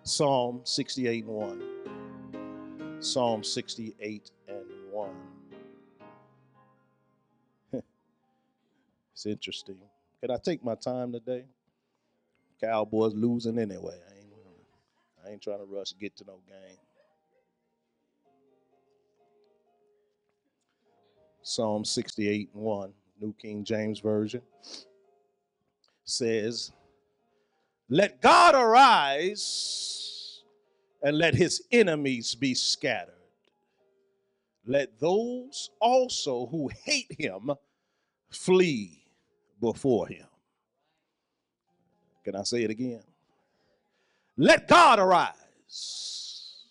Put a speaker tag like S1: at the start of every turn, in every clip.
S1: Psalm 68 and 1. Psalm 68 and 1. It's interesting. Can I take my time today? Cowboys losing anyway. I ain't trying to rush to get to no game. Psalm 68 and 1, New King James Version, says, "Let God arise and let his enemies be scattered. Let those also who hate him flee before him." Can I say it again? Let God arise.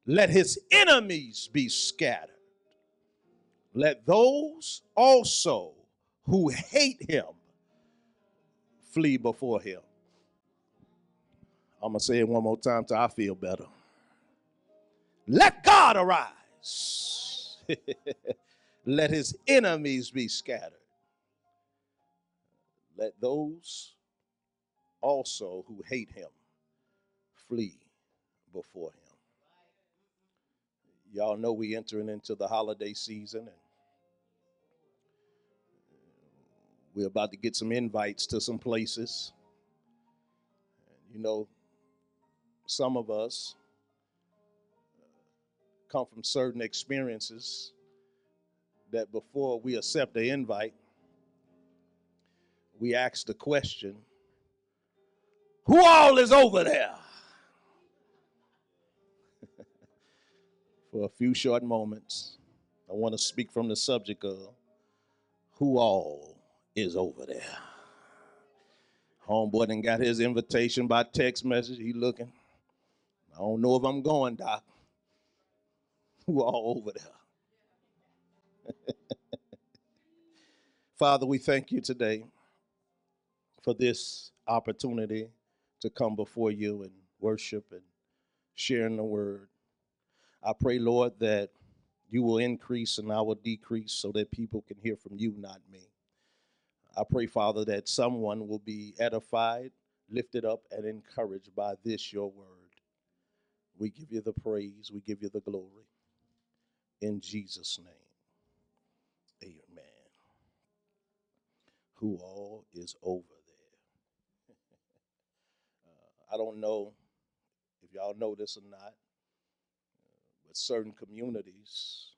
S1: Let his enemies be scattered. Let those also who hate him flee before him. I'm going to say it one more time till I feel better. Let God arise. Let his enemies be scattered. Let those also who hate him flee before him. Y'all know we entering into the holiday season, and we're about to get some invites to some places. And you know, some of us come from certain experiences that before we accept the invite, we ask the question, who all is over there? For a few short moments, I want to speak from the subject of who all is over there. Homeboy done got his invitation by text message. He looking. I don't know if I'm going, Doc. Who all over there? Father, we thank you today for this opportunity to come before you and worship and sharing the word. I pray, Lord, that you will increase and I will decrease so that people can hear from you, not me. I pray, Father, that someone will be edified, lifted up, and encouraged by this, your word. We give you the praise. We give you the glory. In Jesus' name, amen. Who all is over there? I don't know if y'all know this or not, but certain communities,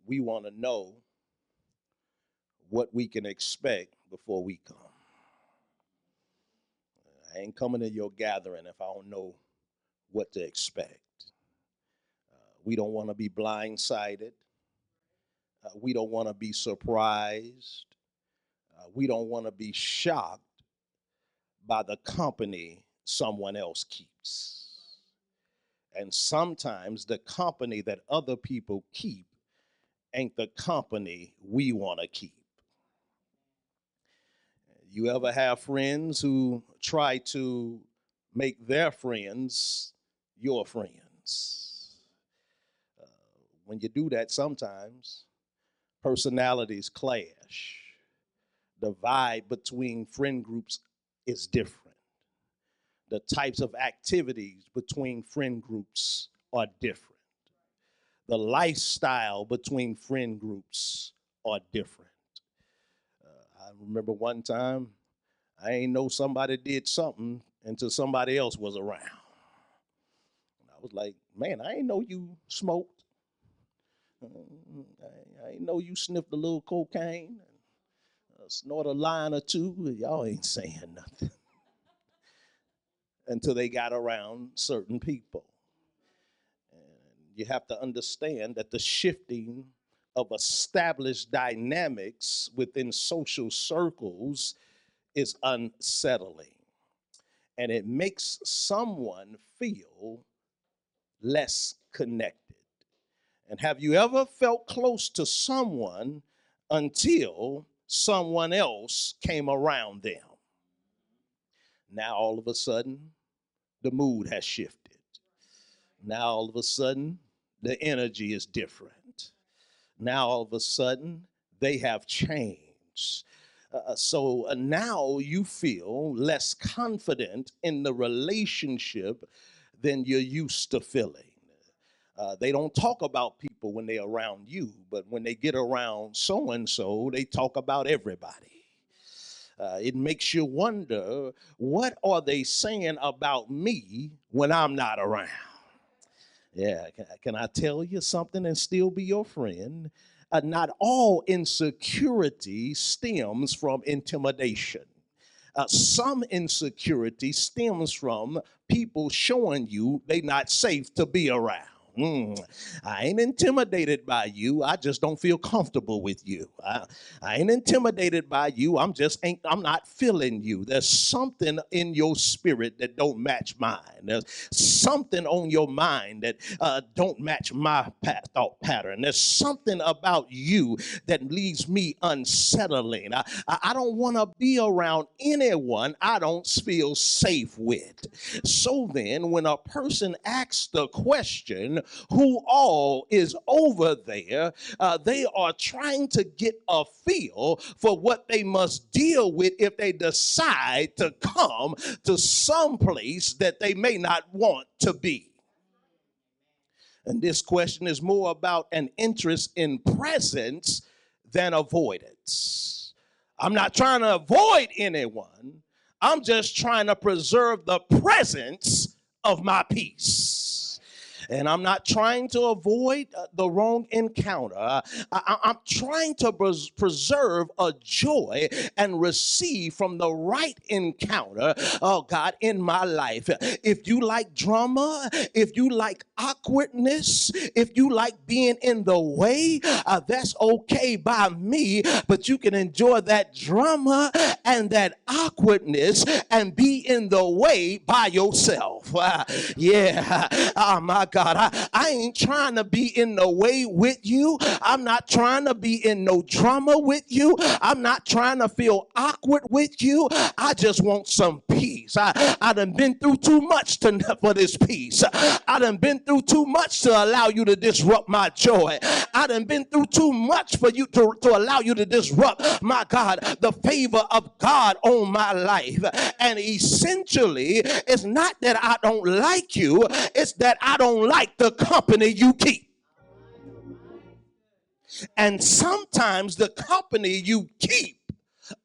S1: we want to know what we can expect before we come. I ain't coming to your gathering if I don't know what to expect. We don't want to be blindsided. We don't want to be surprised. We don't want to be shocked by the company someone else keeps. And sometimes the company that other people keep ain't the company we want to keep. You ever have friends who try to make their friends your friends? When you do that, sometimes personalities clash. The vibe between friend groups is different. The types of activities between friend groups are different. The lifestyle between friend groups are different. I remember one time, I ain't know somebody did something until somebody else was around. And I was like, man, I ain't know you smoked. I ain't know you sniffed a little cocaine and snort a line or two. Y'all ain't saying nothing until they got around certain people. And you have to understand that the shifting of established dynamics within social circles is unsettling. And it makes someone feel less connected. And have you ever felt close to someone until someone else came around them? Now all of a sudden, the mood has shifted. Now all of a sudden, the energy is different. Now all of a sudden, they have changed. So now you feel less confident in the relationship than you're used to feeling. They don't talk about people when they're around you, but when they get around so and so, they talk about everybody. It makes you wonder, what are they saying about me when I'm not around? Yeah, can I tell you something and still be your friend? Not all insecurity stems from intimidation. Some insecurity stems from people showing you they not safe to be around. I ain't intimidated by you. I just don't feel comfortable with you. I ain't intimidated by you. I'm not feeling you. There's something in your spirit that don't match mine. There's something on your mind that don't match my thought pattern. There's something about you that leaves me unsettling. I don't want to be around anyone I don't feel safe with. So then, when a person asks the question, who all is over there, they are trying to get a feel for what they must deal with if they decide to come to some place that they may not want to be. And this question is more about an interest in presence than avoidance. I'm not trying to avoid anyone. I'm just trying to preserve the presence of my peace. And I'm not trying to avoid the wrong encounter. I'm trying to preserve a joy and receive from the right encounter, oh God, in my life. If you like drama, if you like awkwardness, if you like being in the way, that's okay by me. But you can enjoy that drama and that awkwardness and be in the way by yourself. Yeah, oh my God. I ain't trying to be in the way with you. I'm not trying to be in no drama with you. I'm not trying to feel awkward with you. I just want some peace. I done been through too much for this peace. I done been through too much to allow you to disrupt my joy. I done been through too much for you to allow you to disrupt, my God, the favor of God on my life. And essentially, it's not that I don't like you, it's that I don't like the company you keep. And sometimes the company you keep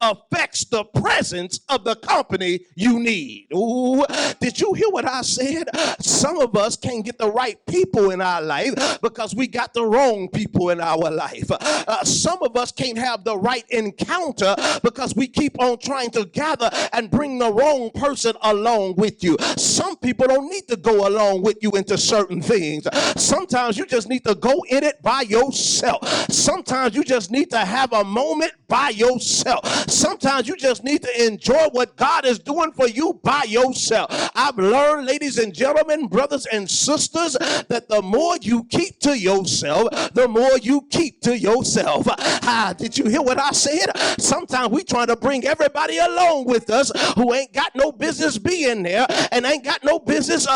S1: affects the presence of the company you need. Ooh, did you hear what I said? Some of us can't get the right people in our life because we got the wrong people in our life. Some of us can't have the right encounter because we keep on trying to gather and bring the wrong person along with you. Some people don't need to go along with you into certain things. Sometimes you just need to go in it by yourself. Sometimes you just need to have a moment by yourself. Sometimes you just need to enjoy what God is doing for you by yourself. I've learned, ladies and gentlemen, brothers and sisters, that the more you keep to yourself, the more you keep to yourself. Did you hear what I said? Sometimes we trying to bring everybody along with us who ain't got no business being there and ain't got no business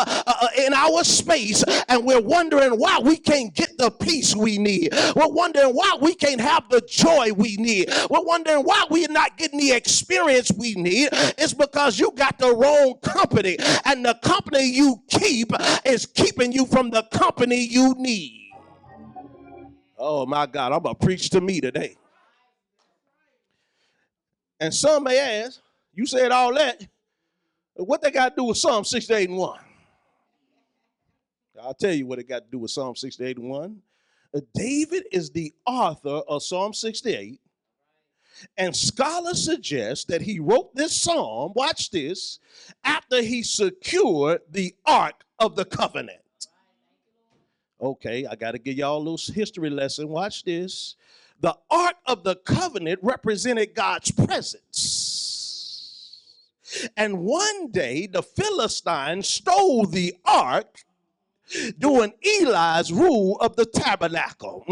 S1: in our space, and we're wondering why we can't get the peace we need. We're wondering why we can't have the joy we need. We're wondering why we're not getting the experience we need. It's because you got the wrong company, and the company you keep is keeping you from the company you need. Oh my God, I'm going to preach to me today. And some may ask, you said all that, what they got to do with Psalm 68 and 1? I'll tell you what it got to do with Psalm 68 and 1. David is the author of Psalm 68. And scholars suggest that he wrote this psalm, watch this, after he secured the Ark of the Covenant. Okay, I got to give y'all a little history lesson. Watch this. The Ark of the Covenant represented God's presence. And one day, the Philistines stole the Ark during Eli's rule of the tabernacle.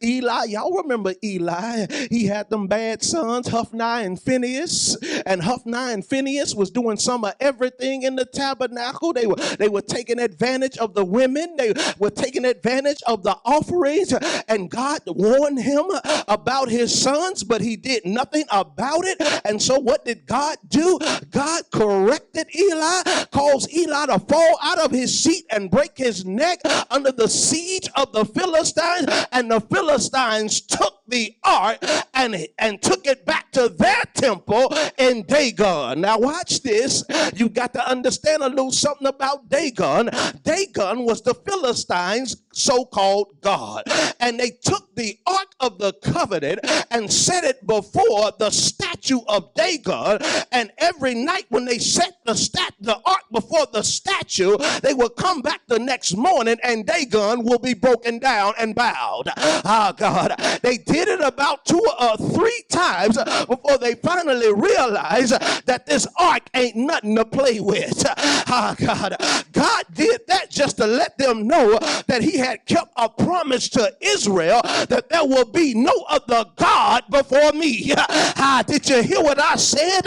S1: Eli, y'all remember Eli? He had them bad sons, Hophni and Phinehas. And Hophni and Phinehas was doing some of everything in the tabernacle. They were taking advantage of the women. They were taking advantage of the offerings. And God warned him about his sons, but he did nothing about it. And so what did God do? God corrected Eli, caused Eli to fall out of his seat and break his neck under the siege of the Philistines. And the Philistines took the ark and took it back to their temple in Dagon. Now watch this. You got to understand a little something about Dagon. Dagon was the Philistines' so-called god. And they took the ark of the covenant and set it before the statue of Dagon. And every night when they set the ark before the statue, they would come back the next morning and Dagon will be broken down and bowed. Ah, God. They did it about 2 or 3 times before they finally realized that this ark ain't nothing to play with. Ah, God. God did that just to let them know that he had kept a promise to Israel that there will be no other God before me. Ah, did you hear what I said?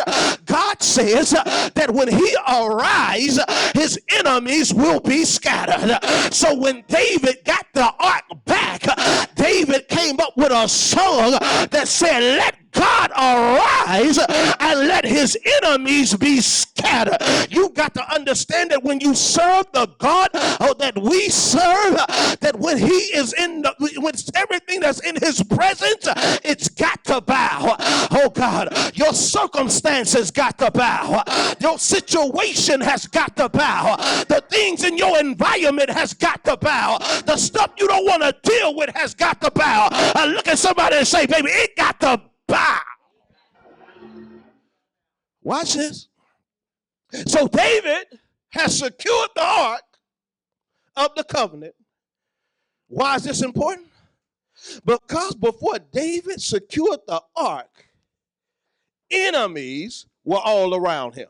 S1: God says that when he arise, his enemies will be scattered. So when David got the ark back, David came up with a song that said, let God arise and let his enemies be scattered. You got to understand that when you serve the God that we serve, that when he is when everything that's in his presence, it's got to bow. Oh God, your circumstances got to bow. Your situation has got to bow. The things in your environment has got to bow. The stuff you don't want to deal with has got to bow. Look at somebody and say, baby, it got to bow. Watch this. So David has secured the ark of the covenant. Why is this important? Because before David secured the ark, enemies were all around him.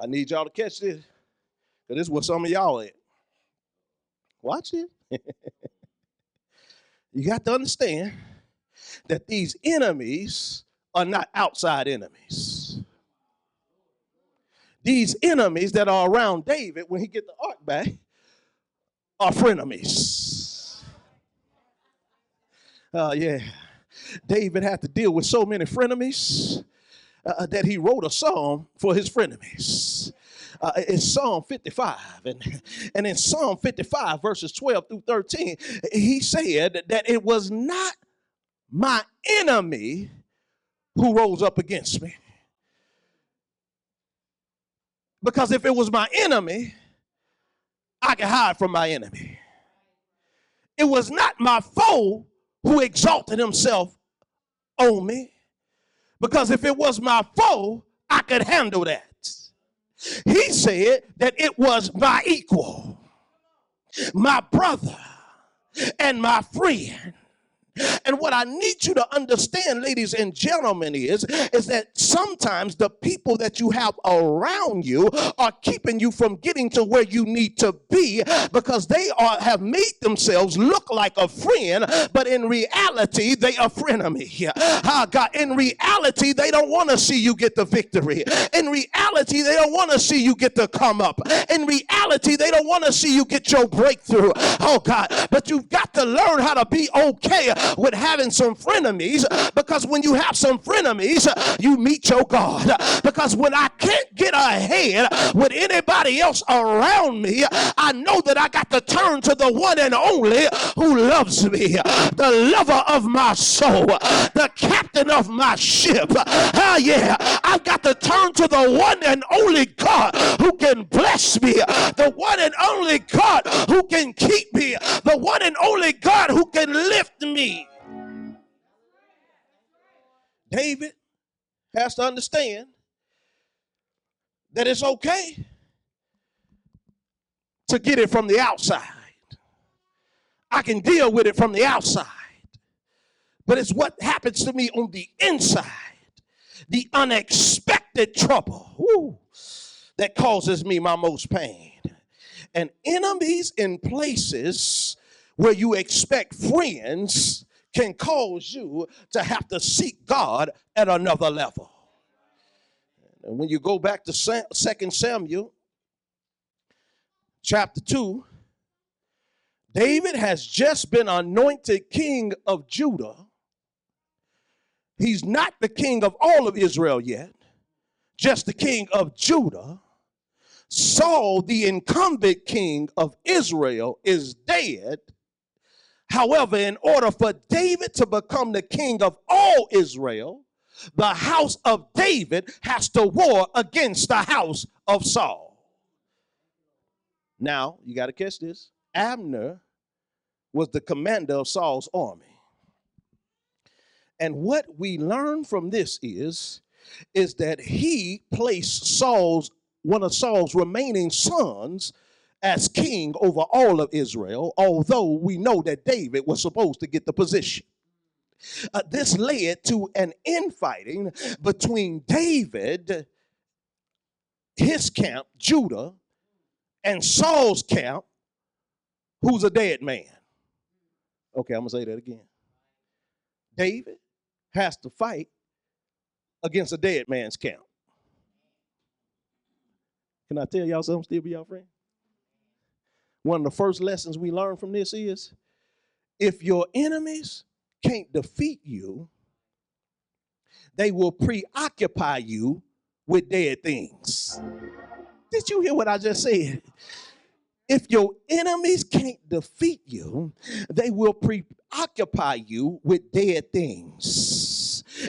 S1: I need y'all to catch this, because this is where some of y'all at. Watch it. You got to understand that these enemies are not outside enemies. These enemies that are around David when he get the ark back are frenemies. Yeah. David had to deal with so many frenemies that he wrote a psalm for his frenemies. It's Psalm 55. And in Psalm 55, verses 12 through 13, he said that it was not my enemy who rose up against me. Because if it was my enemy, I could hide from my enemy. It was not my foe who exalted himself on me. Because if it was my foe, I could handle that. He said that it was my equal, my brother, and my friend. And what I need you to understand, ladies and gentlemen, is that sometimes the people that you have around you are keeping you from getting to where you need to be, because they have made themselves look like a friend, but in reality, they are frenemy. God, in reality, they don't want to see you get the victory. In reality, they don't want to see you get to come up. In reality, they don't want to see you get your breakthrough. Oh, God, but you've got to learn how to be okay with having some frenemies, because when you have some frenemies, you meet your God. Because when I can't get ahead with anybody else around me, I know that I got to turn to the one and only who loves me, the lover of my soul, the captain of my ship. Yeah, I've got to turn to the one and only God who can bless me, the one and only God who can keep me, the one and only God who can lift me. David has to understand that it's okay to get it from the outside. I can deal with it from the outside, but it's what happens to me on the inside, the unexpected trouble, that causes me my most pain. And enemies in places where you expect friends can cause you to have to seek God at another level. And when you go back to 2 Samuel chapter 2, David has just been anointed king of Judah. He's not the king of all of Israel yet, just the king of Judah. Saul, the incumbent king of Israel, is dead. However, in order for David to become the king of all Israel, the house of David has to war against the house of Saul. Now, you got to catch this. Abner was the commander of Saul's army. And what we learn from this is that he placed one of Saul's remaining sons as king over all of Israel, although we know that David was supposed to get the position. This led to an infighting between David, his camp, Judah, and Saul's camp, who's a dead man. Okay, I'm going to say that again. David has to fight against a dead man's camp. Can I tell y'all something, still be y'all friend? One of the first lessons we learn from this is, if your enemies can't defeat you, they will preoccupy you with dead things. Did you hear what I just said? If your enemies can't defeat you, they will preoccupy you with dead things.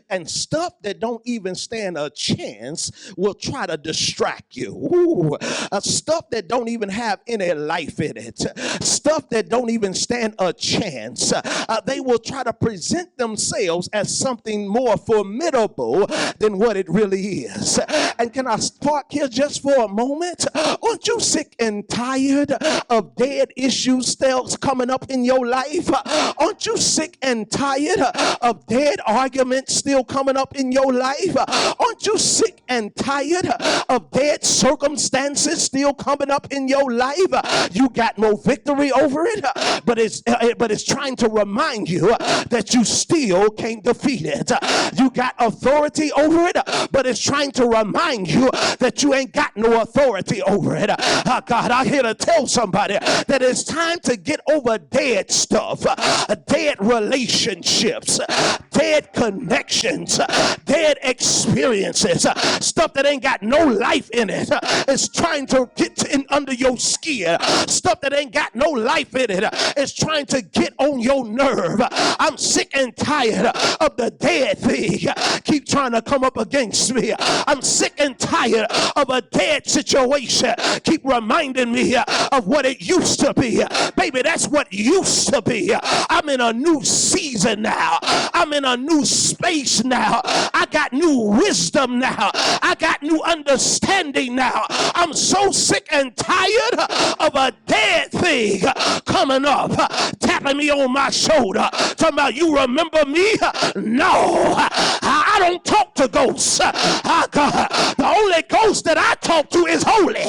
S1: And stuff that don't even stand a chance will try to distract you. Stuff that don't even have any life in it. Stuff that don't even stand a chance. They will try to present themselves as something more formidable than what it really is. And can I park here just for a moment? Aren't you sick and tired of dead issues still coming up in your life? Aren't you sick and tired of dead arguments still coming up in your life? Aren't you sick and tired of dead circumstances still coming up in your life? You got no victory over it, but it's trying to remind you that you still can't defeat it. You got authority over it, but it's trying to remind you that you ain't got no authority over it. God, I'm here to tell somebody that it's time to get over dead stuff, dead relationships, dead connections, dead experiences, stuff that ain't got no life in it. It's trying to get in under your skin. Stuff that ain't got no life in it. It's trying to get on your nerve. I'm sick and tired of the dead thing keep trying to come up against me. I'm sick and tired of a dead situation keep reminding me of what it used to be. Baby, that's what used to be. I'm in a new season now. I'm in a new space now. I got new wisdom now. I got new understanding now. I'm so sick and tired of a dead thing coming up, tapping me on my shoulder, talking about, you remember me? No, I don't talk to ghosts. The only ghost that I talk to is holy.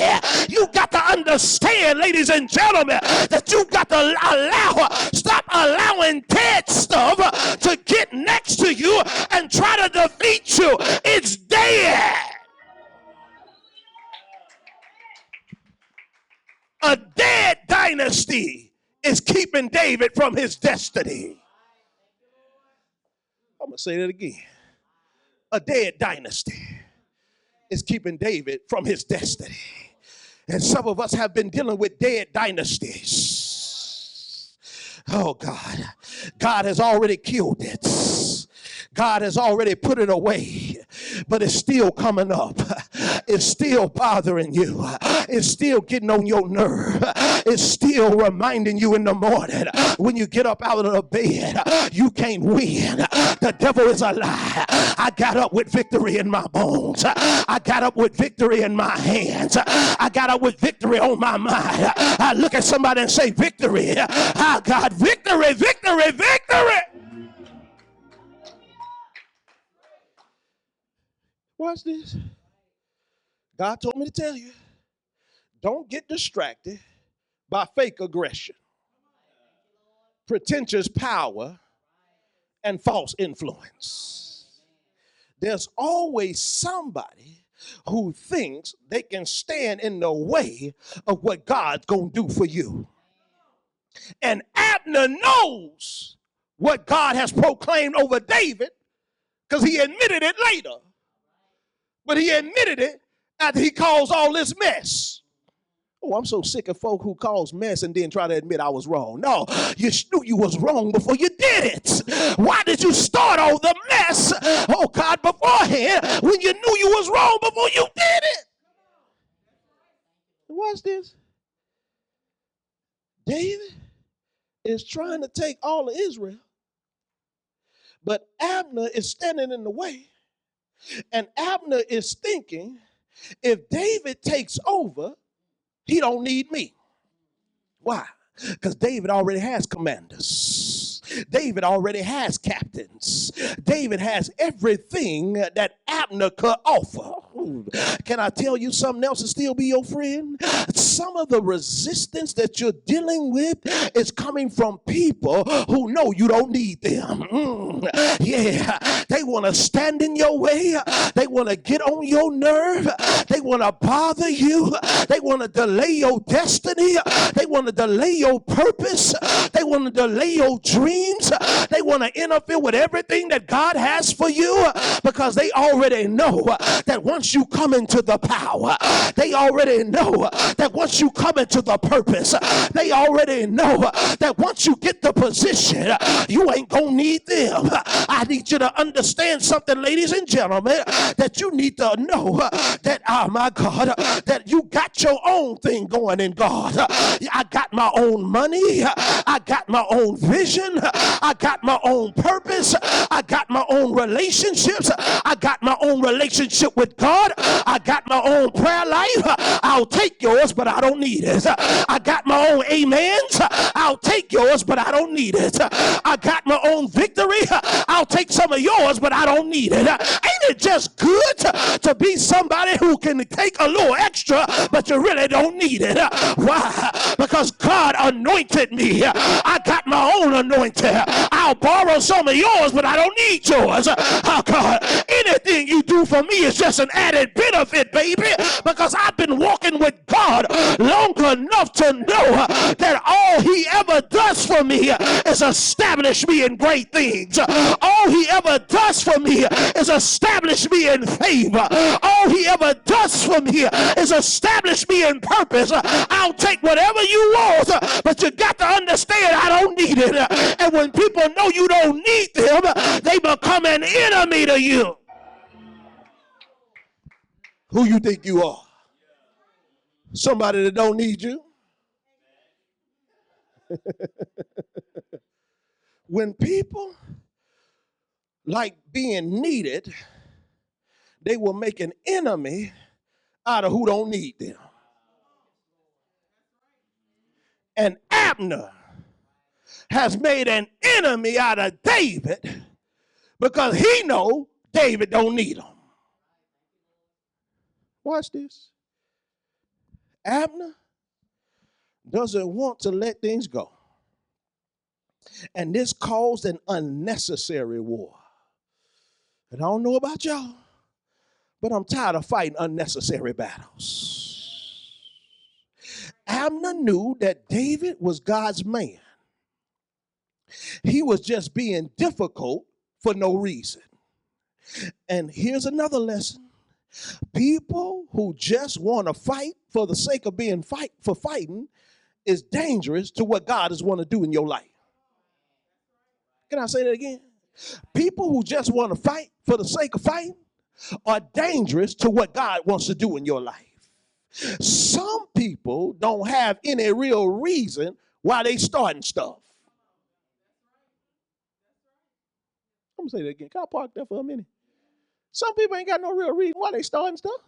S1: You got to understand, ladies and gentlemen, that you got to stop allowing dead stuff to get next to you and try to defeat you. It's dead. A dead dynasty is keeping David from his destiny. I'm going to say that again. A dead dynasty is keeping David from his destiny. And some of us have been dealing with dead dynasties. Oh God. God has already killed it. God has already put it away, but it's still coming up. It's still bothering you. It's still getting on your nerve. It's still reminding you in the morning when you get up out of the bed, you can't win. The devil is a lie. I got up with victory in my bones. I got up with victory in my hands. I got up with victory on my mind. I look at somebody and say, victory. I got victory, victory, victory. Watch this. God told me to tell you, don't get distracted by fake aggression, pretentious power, and false influence. There's always somebody who thinks they can stand in the way of what God's going to do for you. And Abner knows what God has proclaimed over David because he admitted it later. But he admitted it after he caused all this mess. Oh, I'm so sick of folk who cause mess and then try to admit I was wrong. No, you knew you was wrong before you did it. Why did you start all the mess, oh God, beforehand when you knew you was wrong before you did it? Watch this. David is trying to take all of Israel, but Abner is standing in the way. And Abner is thinking, if David takes over, he don't need me. Why? Because David already has commanders. David already has captains. David has everything that Abner could offer. Can I tell you something else to still be your friend? Some of the resistance that you're dealing with is coming from people who know you don't need them. Yeah, they want to stand in your way. They want to get on your nerve. They want to bother you. They want to delay your destiny. They want to delay your purpose. They want to delay your dreams. They want to interfere with everything that God has for you because they already know that once you come into the power, they already know that once you come into the purpose, they already know that once you get the position, you ain't gonna need them. I need you to understand something, ladies and gentlemen, that you need to know that, oh my God, that you got your own thing going in God. I got my own money. I got my own vision. I got my own purpose. I got my own relationships. I got my own relationship with God. I got my own prayer life. I'll take yours, but I don't need it. I got my own amens. I'll take yours, but I don't need it. I got my own victory. I'll take some of yours, but I don't need it. Ain't it just good to be somebody who can take a little extra, but you really don't need it? Why? Because God anointed me. I got my own anointing. I'll borrow some of yours, but I don't need yours. Oh God, anything you do for me is just an added benefit, baby, because I've been walking with God long enough to know that all he ever does for me is establish me in great things. All he ever does for me is establish me in favor. All he ever does for me is establish me in purpose. I'll take whatever you want, but you got to understand I don't need it. And when people know you don't need them, they become an enemy to you. Who you think you are? Somebody that don't need you? When people like being needed, they will make an enemy out of who don't need them. And Abner has made an enemy out of David because he know David don't need him. Watch this. Abner doesn't want to let things go. And this caused an unnecessary war. And I don't know about y'all, but I'm tired of fighting unnecessary battles. Abner knew that David was God's man. He was just being difficult for no reason. And here's another lesson. People who just want to fight for the sake of being fighting is dangerous to what God is want to do in your life. Can I say that again? People who just want to fight for the sake of fighting are dangerous to what God wants to do in your life. Some people don't have any real reason why they starting stuff. I'm going to say that again. Can I park there for a minute? Some people ain't got no real reason why they starting stuff.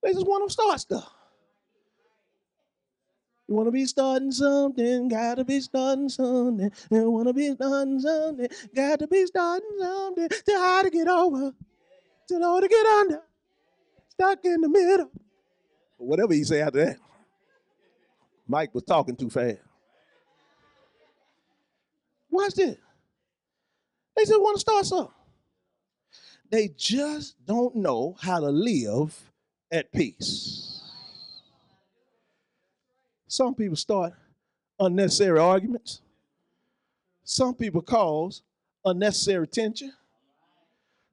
S1: They just want to start stuff. You want to be starting something, got to be starting something. You want to be starting something, got to be starting something. Too hard to get over, too low to get under, stuck in the middle. Whatever you say after that. Mike was talking too fast. Watch this. They just want to start something. They just don't know how to live at peace. Some people start unnecessary arguments. Some people cause unnecessary tension.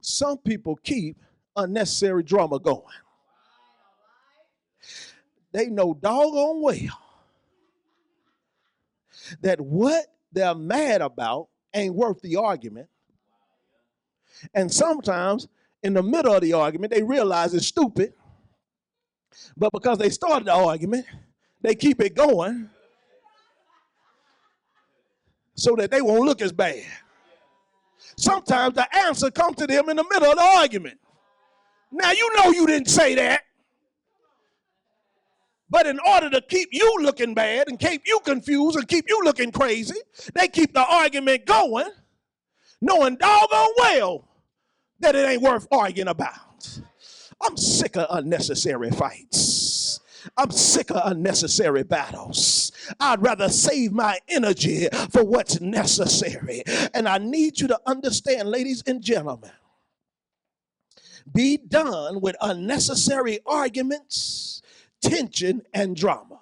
S1: Some people keep unnecessary drama going. They know doggone well that what they're mad about ain't worth the argument. And sometimes in the middle of the argument, they realize it's stupid. But because they started the argument, they keep it going so that they won't look as bad. Sometimes the answer comes to them in the middle of the argument. Now, you know you didn't say that. But in order to keep you looking bad and keep you confused and keep you looking crazy, they keep the argument going, knowing doggone well that it ain't worth arguing about. I'm sick of unnecessary fights. I'm sick of unnecessary battles. I'd rather save my energy for what's necessary. And I need you to understand, ladies and gentlemen, be done with unnecessary arguments, tension, and drama.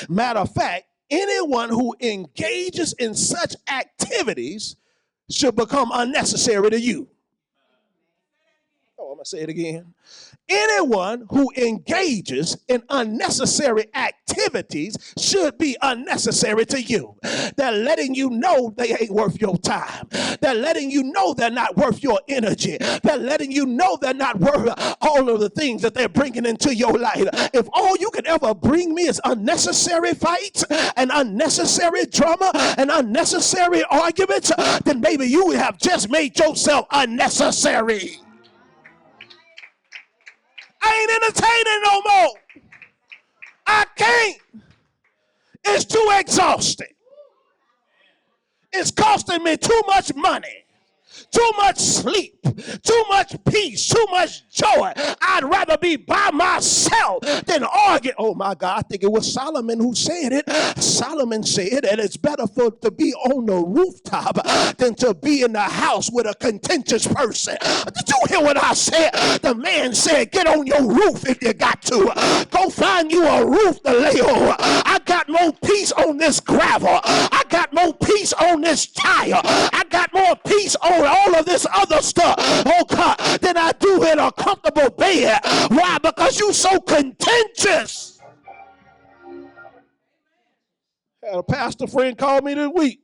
S1: Matter of fact, anyone who engages in such activities should become unnecessary to you. Oh, I'm going to say it again. Anyone who engages in unnecessary activities should be unnecessary to you. They're letting you know they ain't worth your time. They're letting you know they're not worth your energy. They're letting you know they're not worth all of the things that they're bringing into your life. If all you can ever bring me is unnecessary fights and unnecessary drama and unnecessary arguments, then maybe you have just made yourself unnecessary. I ain't entertaining no more. I can't. It's too exhausting. It's costing me too much money, too much sleep, too much peace, too much joy. I'd rather be by myself than argue. Oh my God, I think it was Solomon who said it. Solomon said that it's better to be on the rooftop than to be in the house with a contentious person. Did you hear what I said? The man said, get on your roof if you got to. Go find you a roof to lay on. I got more peace on this gravel. I got more peace on this tire. I got more peace on all of this other stuff, oh God, than I do in a comfortable bed. Why? Because you so contentious. Had a pastor friend call me this week.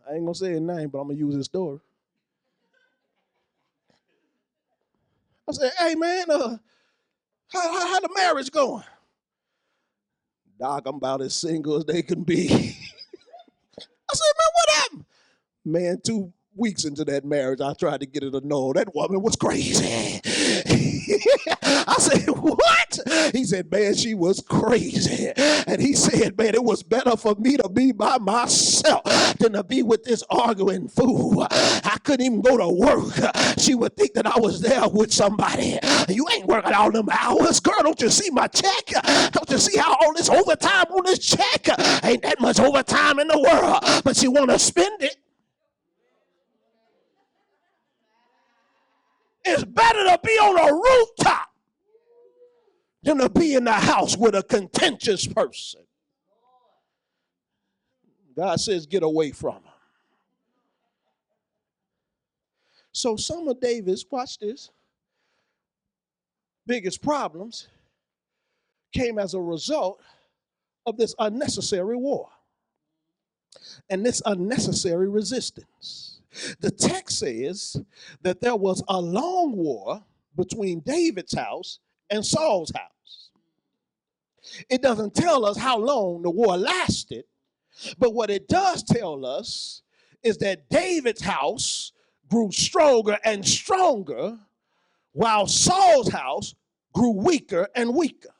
S1: I ain't gonna say his name, but I'm gonna use his story. I said, hey man, how the marriage going? Doc, I'm about as single as they can be. I said, man, what happened? Man, 2 weeks into that marriage, I tried to get her to know that woman was crazy. I said, what? He said, man, she was crazy. And he said, man, it was better for me to be by myself than to be with this arguing fool. I couldn't even go to work. She would think that I was there with somebody. You ain't working all them hours. Girl, don't you see my check? Don't you see how all this overtime on this check? Ain't that much overtime in the world. But she want to spend it. It's better to be on a rooftop than to be in the house with a contentious person. God says, get away from him. So some of David's, watch this, biggest problems came as a result of this unnecessary war and this unnecessary resistance. The text says that there was a long war between David's house and Saul's house. It doesn't tell us how long the war lasted, but what it does tell us is that David's house grew stronger and stronger while Saul's house grew weaker and weaker.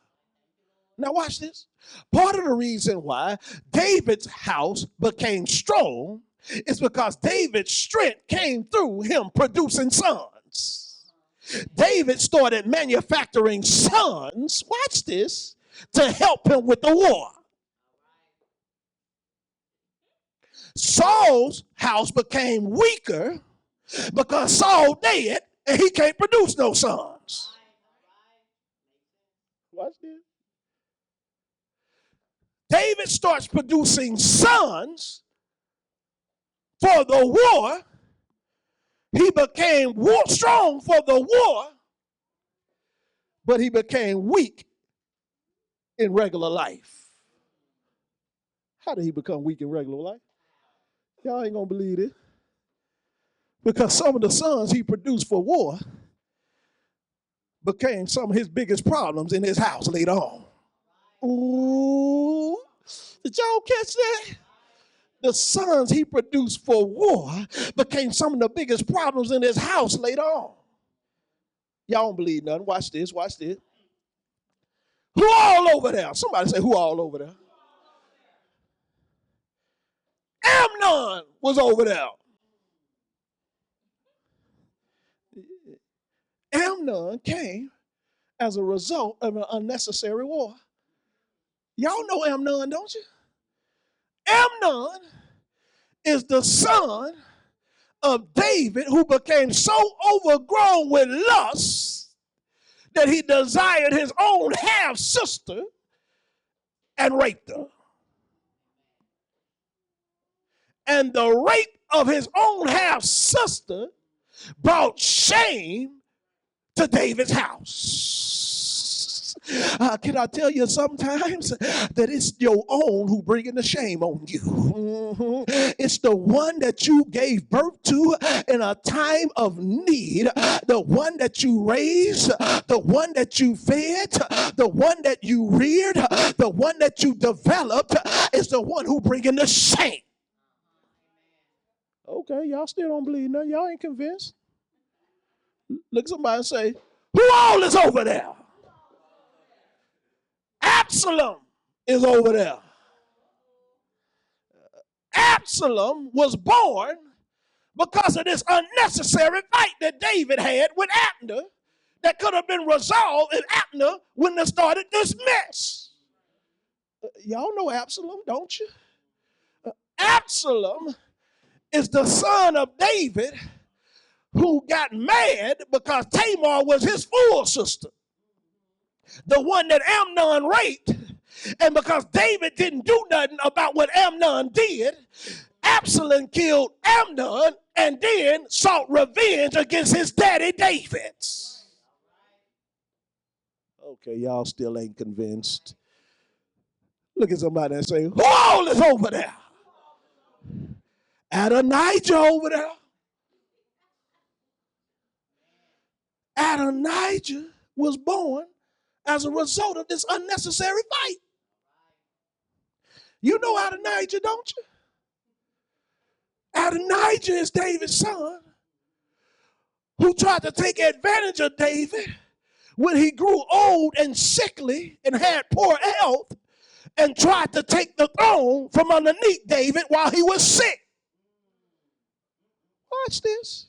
S1: Now watch this. Part of the reason why David's house became strong is because David's strength came through him producing sons. David started manufacturing sons, watch this, to help him with the war. Saul's house became weaker because Saul dead and he can't produce no sons. Watch this. David starts producing sons for the war. He became strong for the war, but he became weak in regular life. How did he become weak in regular life? Y'all ain't gonna believe it. Because some of the sons he produced for war became some of his biggest problems in his house later on. Ooh, did y'all catch that? The sons he produced for war became some of the biggest problems in his house later on. Y'all don't believe nothing. Watch this, watch this. Who all over there? Somebody say, who all over there? Amnon was over there. Amnon came as a result of an unnecessary war. Y'all know Amnon, don't you? Amnon is the son of David who became so overgrown with lust that he desired his own half-sister and raped her. And the rape of his own half-sister brought shame to David's house. Can I tell you sometimes that it's your own who bringing the shame on you? It's the one that you gave birth to in a time of need, the one that you raised, the one that you fed, the one that you reared, the one that you developed is the one who bringing the shame. Okay, y'all still don't believe nothing. Y'all ain't convinced. Look at somebody and say, who all is over there? Absalom is over there. Absalom was born because of this unnecessary fight that David had with Abner that could have been resolved if Abner wouldn't have started this mess. Y'all know Absalom, don't you? Absalom is the son of David who got mad because Tamar was his full sister, the one that Amnon raped. And because David didn't do nothing about what Amnon did, Absalom killed Amnon and then sought revenge against his daddy David. Okay, y'all still ain't convinced. Look at somebody and say, who all is over there? Adonijah over there. Adonijah was born as a result of this unnecessary fight. You know Adonijah, don't you? Adonijah is David's son who tried to take advantage of David when he grew old and sickly and had poor health and tried to take the throne from underneath David while he was sick. Watch this.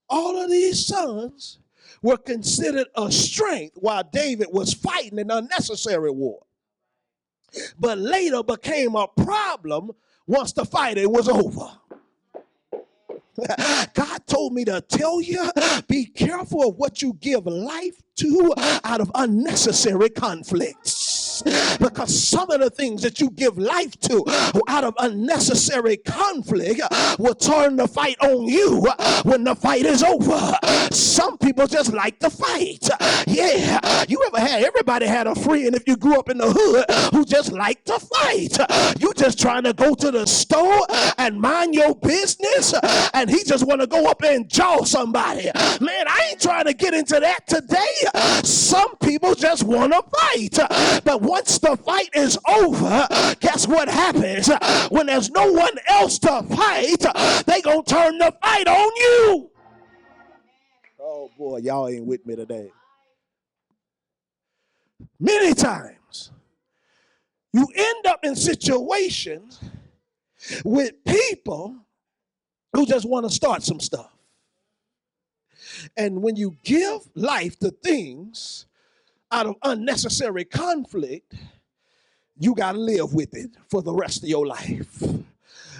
S1: All of these sons were considered a strength while David was fighting an unnecessary war, but later became a problem once the fighting was over. God told me to tell you, be careful of what you give life to out of unnecessary conflicts. Because some of the things that you give life to out of unnecessary conflict will turn the fight on you when the fight is over. Some people just like to fight. Yeah, you ever had, everybody had a friend if you grew up in the hood who just liked to fight. You just trying to go to the store and mind your business and he just want to go up and jaw somebody. Man, I ain't trying to get into that today. Some people just want to fight. But once the fight is over, guess what happens? When there's no one else to fight, they gonna turn the fight on you. Oh boy, y'all ain't with me today. Many times, you end up in situations with people who just want to start some stuff. And when you give life to things out of unnecessary conflict, you got to live with it for the rest of your life.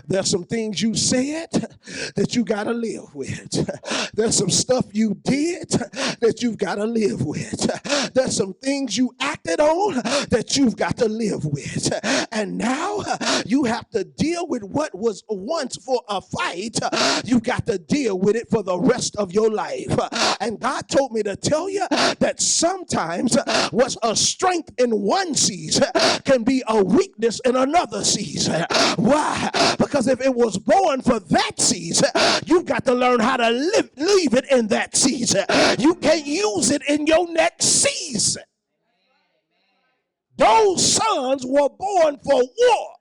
S1: There's some things you said that you got to live with. There's some stuff you did that you've got to live with. There's some things you acted on that you've got to live with. And now you have to deal with what was once for a fight. You've got to deal with it for the rest of your life. And God told me to tell you that sometimes what's a strength in one season can be a weakness in another season. Why? Because if it was born for that season, you've got to learn how to leave it in that season. You can't use it in your next season. Those sons were born for war.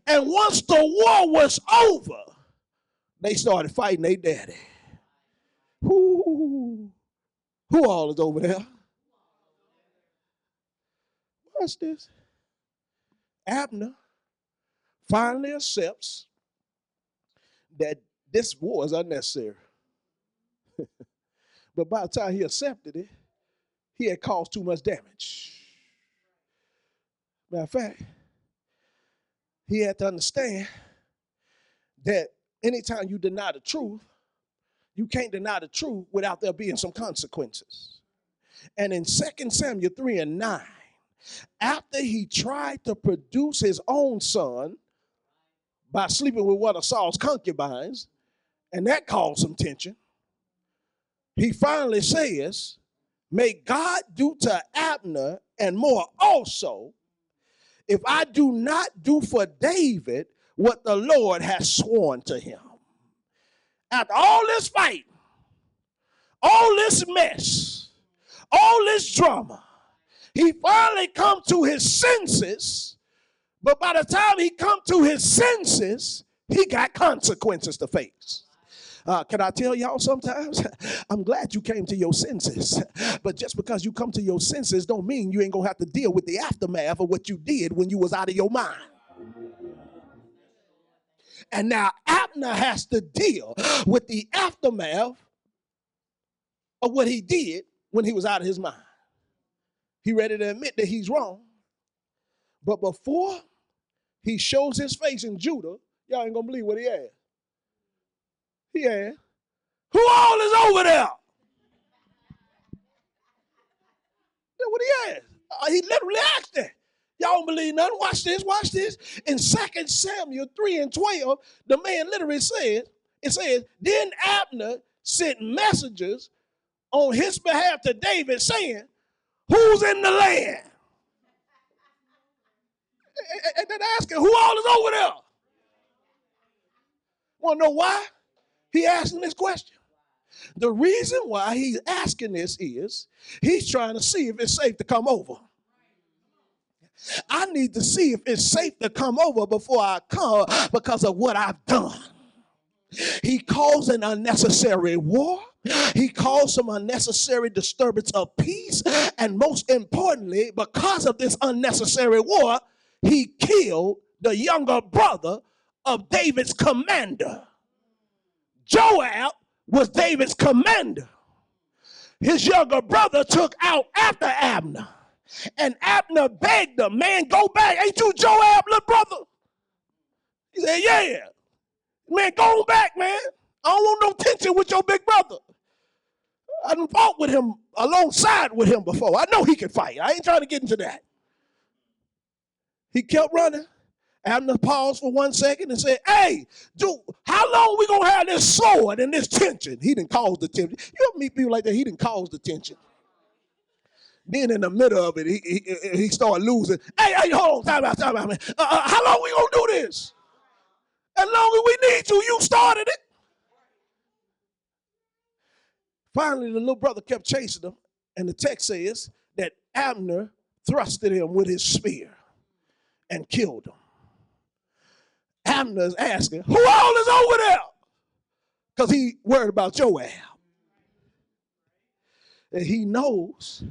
S1: And once the war was over, they started fighting their daddy. Who all is over there? Watch this. Abner finally accepts that this war is unnecessary. But by the time he accepted it, he had caused too much damage. Matter of fact, he had to understand that anytime you deny the truth, you can't deny the truth without there being some consequences. And in 2 Samuel 3:9, after he tried to produce his own son by sleeping with one of Saul's concubines, and that caused some tension, he finally says, may God do to Abner and more also, if I do not do for David what the Lord has sworn to him. After all this fight, all this mess, all this drama, he finally come to his senses, but by the time he come to his senses, he got consequences to face. Can I tell y'all sometimes? I'm glad you came to your senses. But just because you come to your senses don't mean you ain't going to have to deal with the aftermath of what you did when you was out of your mind. And now Abner has to deal with the aftermath of what he did when he was out of his mind. He ready to admit that he's wrong. But before he shows his face in Judah, y'all ain't going to believe what he had. He asked, who all is over there? That's what he asked. He literally asked that. Y'all don't believe nothing? Watch this, watch this. In 2 Samuel 3:12, the man literally says, it says, then Abner sent messengers on his behalf to David saying, who's in the land? And then asking, who all is over there? Want to know why he asking this question? The reason why he's asking this is he's trying to see if it's safe to come over. I need to see if it's safe to come over before I come because of what I've done. He caused an unnecessary war. He caused some unnecessary disturbance of peace. And most importantly, because of this unnecessary war, he killed the younger brother of David's commander. Joab was David's commander. His younger brother took out after Abner. And Abner begged him, man, go back. Ain't you Joab, little brother? He said, yeah. Man, go on back, man. I don't want no tension with your big brother. I done fought with him alongside with him before. I know he can fight. I ain't trying to get into that. He kept running. Abner paused for 1 second and said, hey, dude, how long we going to have this sword and this tension? He didn't cause the tension. You ever meet people like that? He didn't cause the tension. Then in the middle of it, he started losing. Hey, hold on, time out, man. How long we going to do this? As long as we need to, you started it. Finally, the little brother kept chasing him, and the text says that Abner thrusted him with his spear and killed him. Abner's asking, who all is over there? Because he worried about Joab. And he knows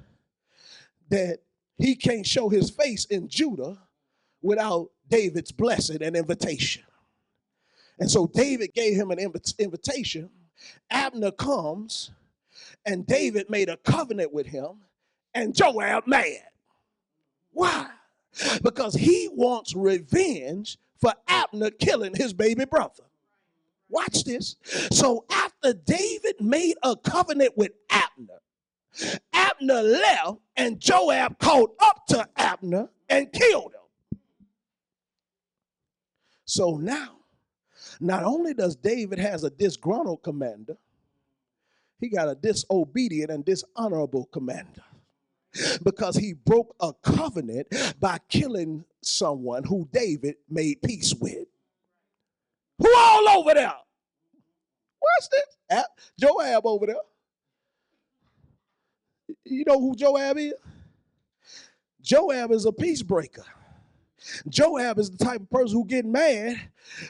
S1: that he can't show his face in Judah without David's blessing and invitation. And so David gave him an invitation. Abner comes, and David made a covenant with him, and Joab mad. Why? Because he wants revenge for Abner killing his baby brother. Watch this. So after David made a covenant with Abner, Abner left and Joab caught up to Abner and killed him. So now, not only does David has a disgruntled commander, he got a disobedient and dishonorable commander. Because he broke a covenant by killing someone who David made peace with. Who all over there? Watch this. Joab over there. You know who Joab is? Joab is a peace breaker. Joab is the type of person who get mad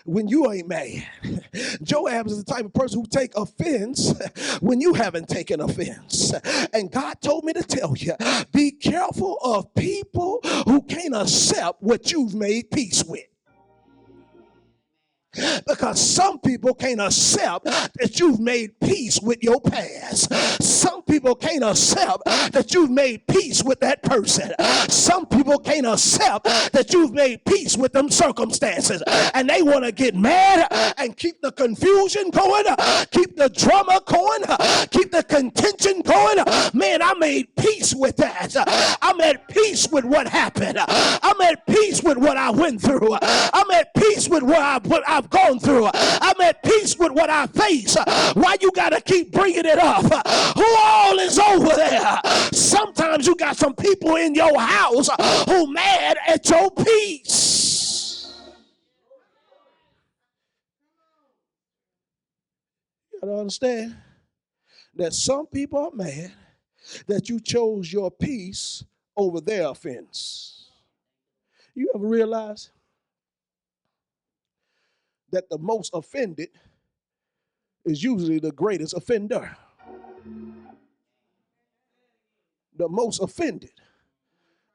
S1: when you ain't mad. Joab is the type of person who take offense when you haven't taken offense. And God told me to tell you, be careful of people who can't accept what you've made peace with. Because some people can't accept that you've made peace with your past. Some people can't accept that you've made peace with that person. Some people can't accept that you've made peace with them circumstances. And they want to get mad and keep the confusion going, keep the drama going, keep the contention going. Man, I made peace with that. I'm at peace with what happened. I'm at peace with what I went through. I'm at peace with what I've gone through. I'm at peace with what I face. Why you gotta keep bringing it up? Who all is over there? Sometimes you got some people in your house who mad at your peace. You gotta understand that some people are mad that you chose your peace over their offense. You ever realize that the most offended is usually the greatest offender? The most offended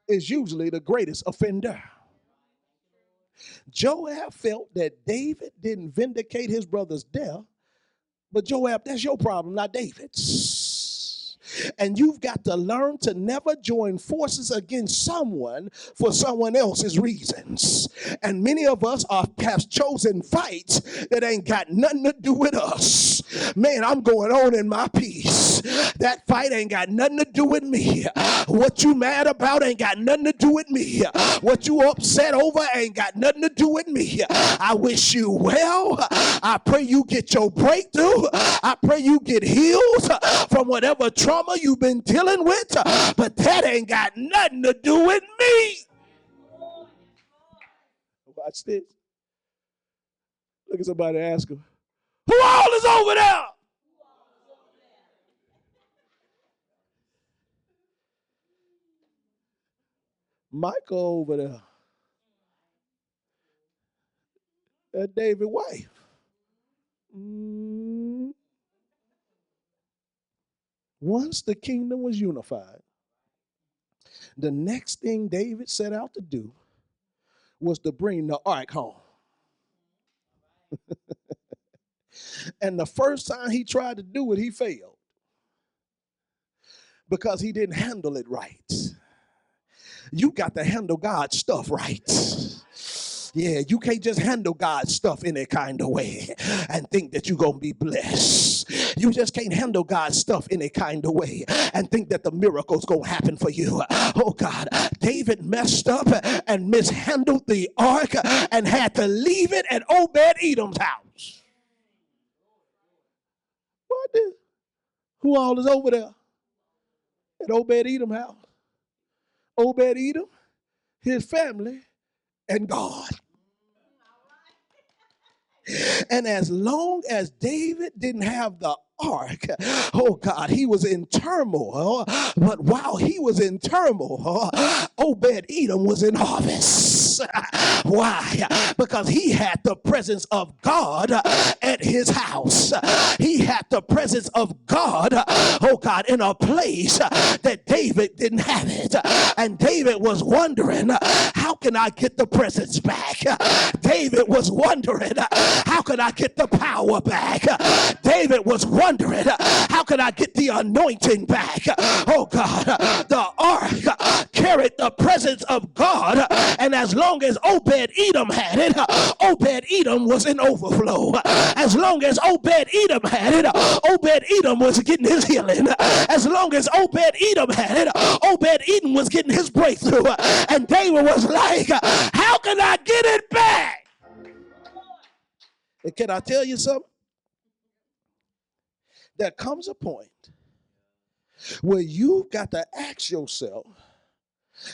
S1: is usually the greatest offender. Joab felt that David didn't vindicate his brother's death, but Joab, that's your problem, not David's. And you've got to learn to never join forces against someone for someone else's reasons. And many of us have chosen fights that ain't got nothing to do with us. Man, I'm going on in my peace. That fight ain't got nothing to do with me. What you mad about ain't got nothing to do with me. What you upset over ain't got nothing to do with me. I wish you well. I pray you get your breakthrough. I pray you get healed from whatever trauma you've been dealing with, but that ain't got nothing to do with me. Watch this. Look at somebody and ask them, who all is over there? Michael over there. That's David's wife. Once the kingdom was unified, the next thing David set out to do was to bring the ark home. And the first time he tried to do it, he failed because he didn't handle it right. You got to handle God's stuff right. Yeah, you can't just handle God's stuff any kind of way and think that you're going to be blessed. You just can't handle God's stuff any kind of way and think that the miracle's going to happen for you. Oh God, David messed up and mishandled the ark and had to leave it at Obed-Edom's house. What is? Who all is over there at Obed-Edom's house? Obed-Edom, his family, and God. And as long as David didn't have the ark, oh God, he was in turmoil. But while he was in turmoil, Obed-Edom was in harvest. Why? Because he had the presence of God at his house. He had the presence of God, oh God, in a place that David didn't have it. And David was wondering, how can I get the presence back? David was wondering, how can I get the power back? David was wondering, how can I get the anointing back? Oh God, the presence of God. And as long as Obed-Edom had it, Obed-Edom was in overflow. As long as Obed-Edom had it, Obed-Edom was getting his healing. As long as Obed-Edom had it, Obed-Edom was getting his breakthrough. And David was like, how can I get it back? And can I tell you something? There comes a point where you've got to ask yourself,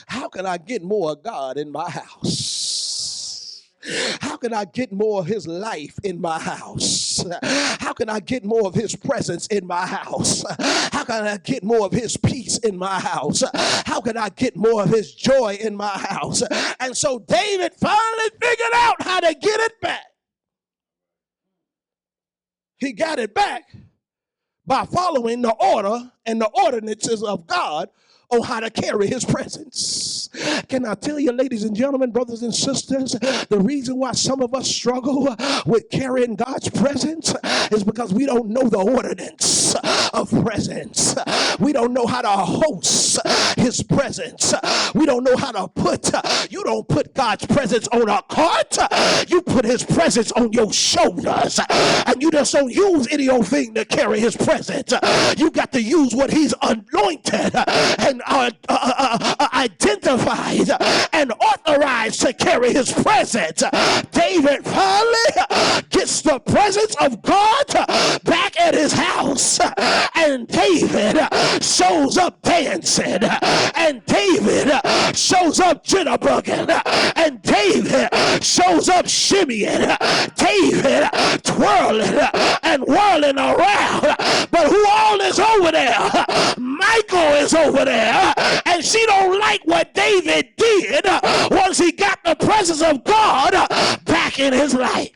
S1: how can I get more of God in my house? How can I get more of his life in my house? How can I get more of his presence in my house? How can I get more of his peace in my house? How can I get more of his joy in my house? And so David finally figured out how to get it back. He got it back by following the order and the ordinances of God on how to carry his presence. Can I tell you, ladies and gentlemen, brothers and sisters, the reason why some of us struggle with carrying God's presence is because we don't know the ordinance of presence. We don't know how to host his presence. We don't know how to you don't put God's presence on a cart. You put his presence on your shoulders. And you just don't use any old thing to carry his presence. You got to use what he's anointed and identified and authorized to carry his presence. David finally gets the presence of God back at his house, and David shows up dancing, and David shows up jitterbugging, and David shows up shimmying, David twirling and whirling around. But who all is over there? Michael is over there, and she don't like what David did once he got the presence of God back in his life.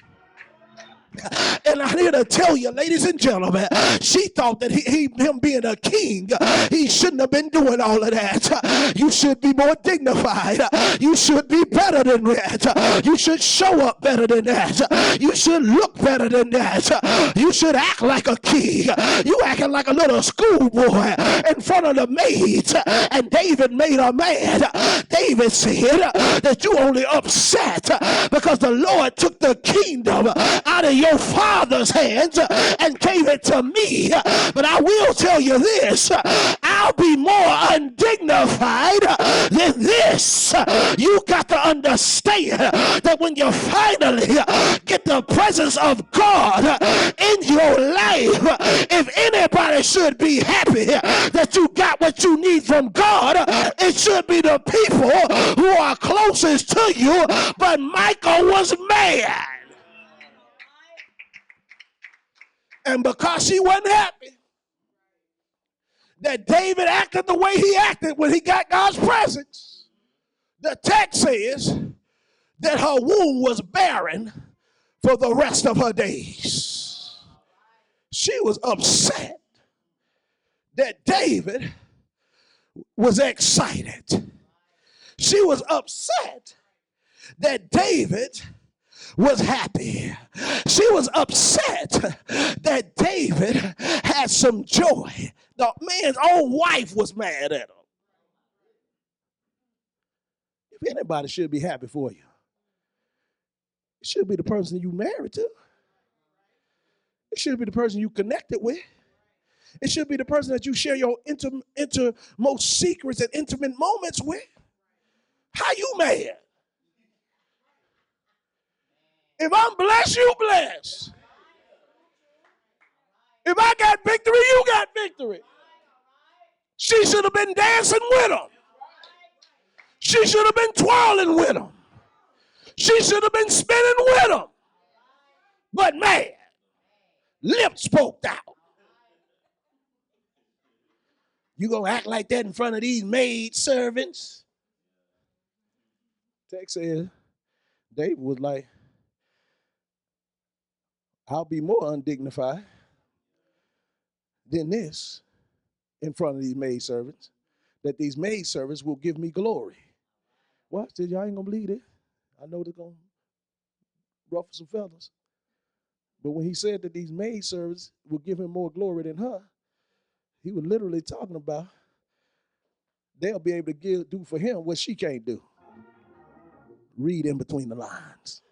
S1: And I'm here to tell you, ladies and gentlemen, she thought that him being a king, he shouldn't have been doing all of that. You should be more dignified. You should be better than that. You should show up better than that. You should look better than that. You should act like a king. You acting like a little schoolboy in front of the maids. And David made her mad. David said that you only upset because the Lord took the kingdom out of your father's hands and gave it to me. But I will tell you this, I'll be more undignified than this. You got to understand that when you finally get the presence of God in your life, if anybody should be happy that you got what you need from God, it should be the people who are closest to you. But Michael was mad. And because she wasn't happy that David acted the way he acted when he got God's presence, the text says that her womb was barren for the rest of her days. She was upset that David was excited. She was upset that David was happy. She was upset that David had some joy. The man's own wife was mad at him. If anybody should be happy for you, it should be the person you married to. It should be the person you connected with. It should be the person that you share your most secrets and intimate moments with. How you mad? If I'm blessed, you blessed. If I got victory, you got victory. She should have been dancing with him. She should have been twirling with him. She should have been spinning with him. But man, lips poked out. You gonna act like that in front of these maid servants? Text says, David was like, I'll be more undignified than this in front of these maid servants, that these maid servants will give me glory. Well, I said, y'all ain't gonna believe it. I know they're gonna ruffle some feathers. But when he said that these maid servants will give him more glory than her, he was literally talking about they'll be able to do for him what she can't do. Read in between the lines.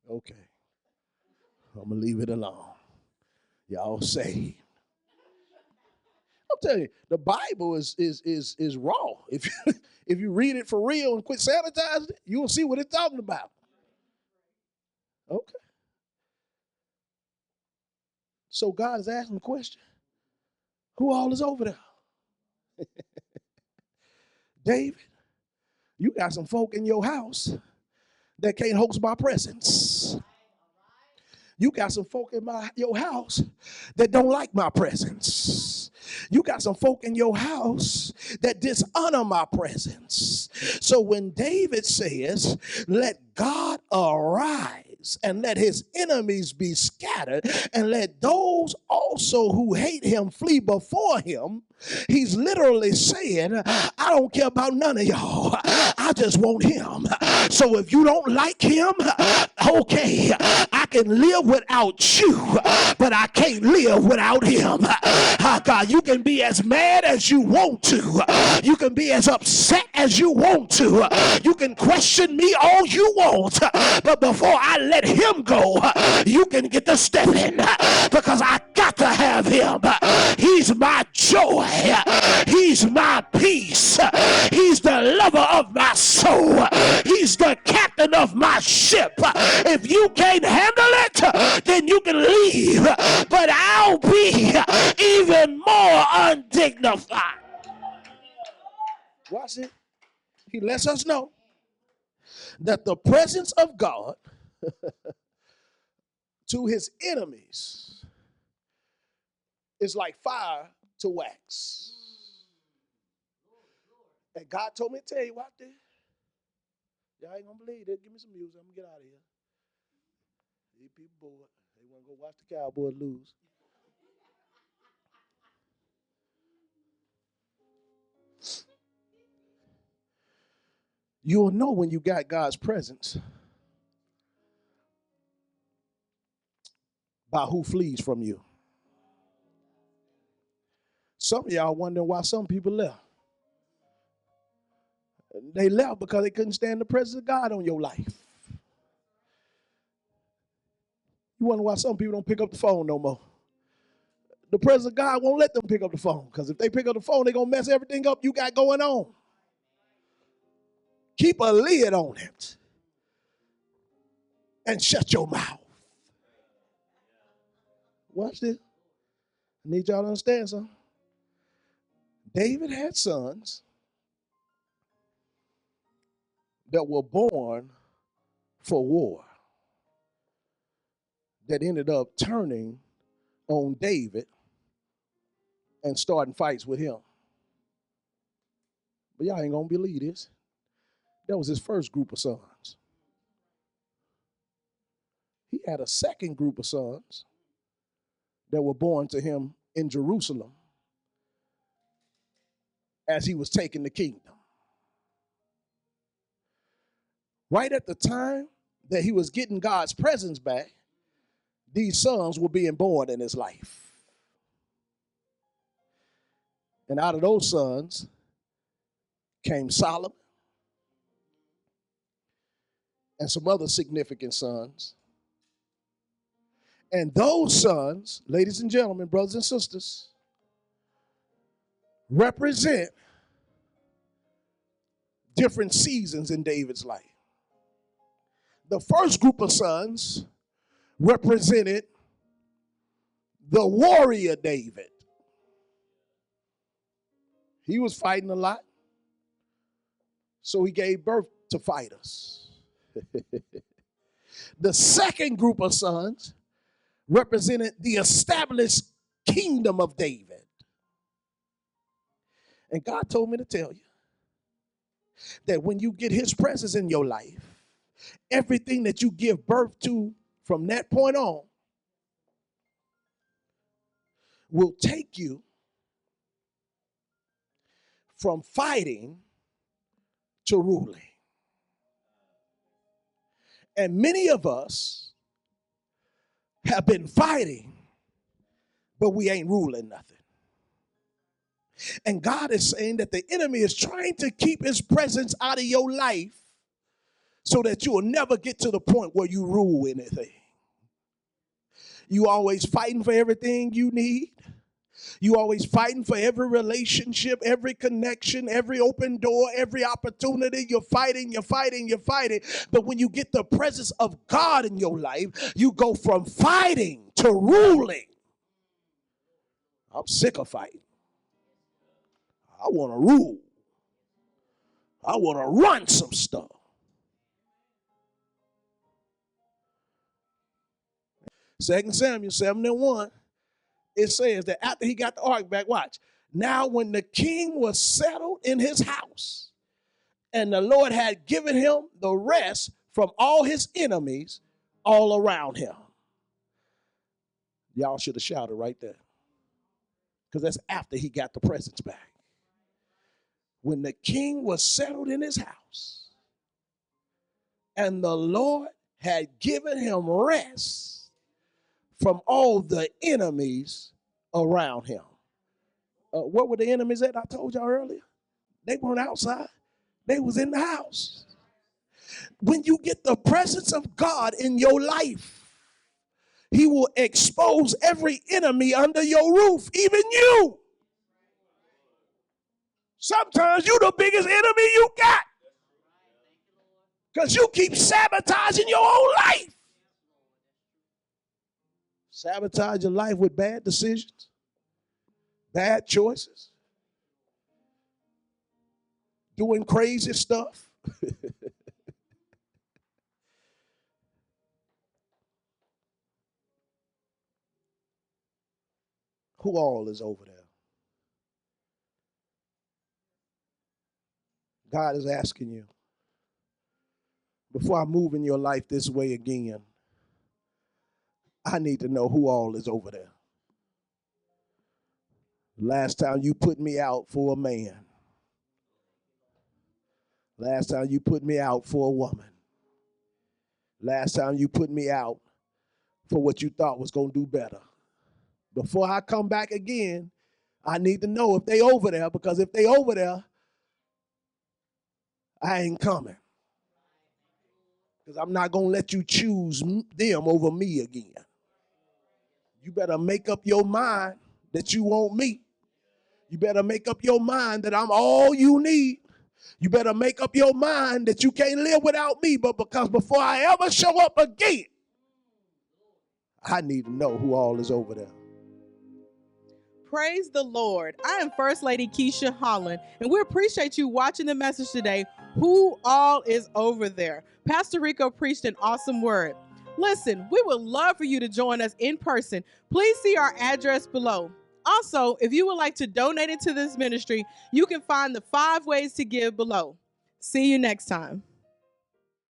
S1: Okay. I'm going to leave it alone. Y'all saved. I'm telling you, the Bible is raw. If you read it for real and quit sanitizing it, you'll see what it's talking about. Okay. So God is asking the question, who all is over there? David, you got some folk in your house that can't host my presence. You got some folk in your house that don't like my presence. You got some folk in your house that dishonor my presence. So when David says, let God arise and let his enemies be scattered and let those also who hate him flee before him, he's literally saying, I don't care about none of y'all. I just want him. So if you don't like him, okay, I can live without you, but I can't live without him. God, you can be as mad as you want to. You can be as upset as you want to. You can question me all you want, but before I let him go, you can get the step in because I got to have him. He's my joy. He's my peace. He's the lover of my soul. He's the captain of my ship. If you can't handle it, then you can leave, but I'll be even more undignified. Watch it. He lets us know that the presence of God to his enemies is like fire to wax. And God told me to tell you what this. Y'all ain't gonna believe it. Give me some music. I'm gonna get out of here. These people bored. They wanna go watch the Cowboys lose. You'll know when you got God's presence by who flees from you. Some of y'all wondering why some people left. They left because they couldn't stand the presence of God on your life. You wonder why some people don't pick up the phone no more. The presence of God won't let them pick up the phone, because if they pick up the phone, they're going to mess everything up you got going on. Keep a lid on it and shut your mouth. Watch this. I need y'all to understand something. David had sons that were born for war that ended up turning on David and starting fights with him. But y'all ain't gonna believe this. That was his first group of sons. He had a second group of sons that were born to him in Jerusalem as he was taking the kingdom. Right at the time that he was getting God's presence back, these sons were being born in his life. And out of those sons came Solomon and some other significant sons. And those sons, ladies and gentlemen, brothers and sisters, represent different seasons in David's life. The first group of sons represented the warrior David. He was fighting a lot, so he gave birth to fighters. The second group of sons represented the established kingdom of David. And God told me to tell you that when you get his presence in your life, everything that you give birth to from that point on will take you from fighting to ruling. And many of us have been fighting, but we ain't ruling nothing. And God is saying that the enemy is trying to keep his presence out of your life so that you will never get to the point where you rule anything. You always fighting for everything you need. You always fighting for every relationship, every connection, every open door, every opportunity. You're fighting. But when you get the presence of God in your life, you go from fighting to ruling. I'm sick of fighting. I want to rule. I want to run some stuff. Second Samuel 7:1, it says that after he got the ark back, watch. Now when the king was settled in his house, and the Lord had given him the rest from all his enemies all around him. Y'all should have shouted right there. Because that's after he got the presents back. When the king was settled in his house, and the Lord had given him rest from all the enemies around him. Where were the enemies at? I told y'all earlier. They weren't outside. They was in the house. When you get the presence of God in your life, he will expose every enemy under your roof, even you. Sometimes you're the biggest enemy you got because you keep sabotaging your own life. Sabotage your life with bad decisions, bad choices, doing crazy stuff. Who all is over there? God is asking you, before I move in your life this way again, I need to know who all is over there. Last time you put me out for a man. Last time you put me out for a woman. Last time you put me out for what you thought was going to do better. Before I come back again, I need to know if they over there, because if they over there, I ain't coming. Because I'm not going to let you choose them over me again. You better make up your mind that you want me. You better make up your mind that I'm all you need. You better make up your mind that you can't live without me, but because before I ever show up again, I need to know who all is over there.
S2: Praise the Lord. I am First Lady Keisha Holland, and we appreciate you watching the message today, Who All Is Over There. Pastor Reko preached an awesome word. Listen, we would love for you to join us in person. Please see our address below. Also, if you would like to donate into this ministry, you can find the 5 ways to give below. See you next time.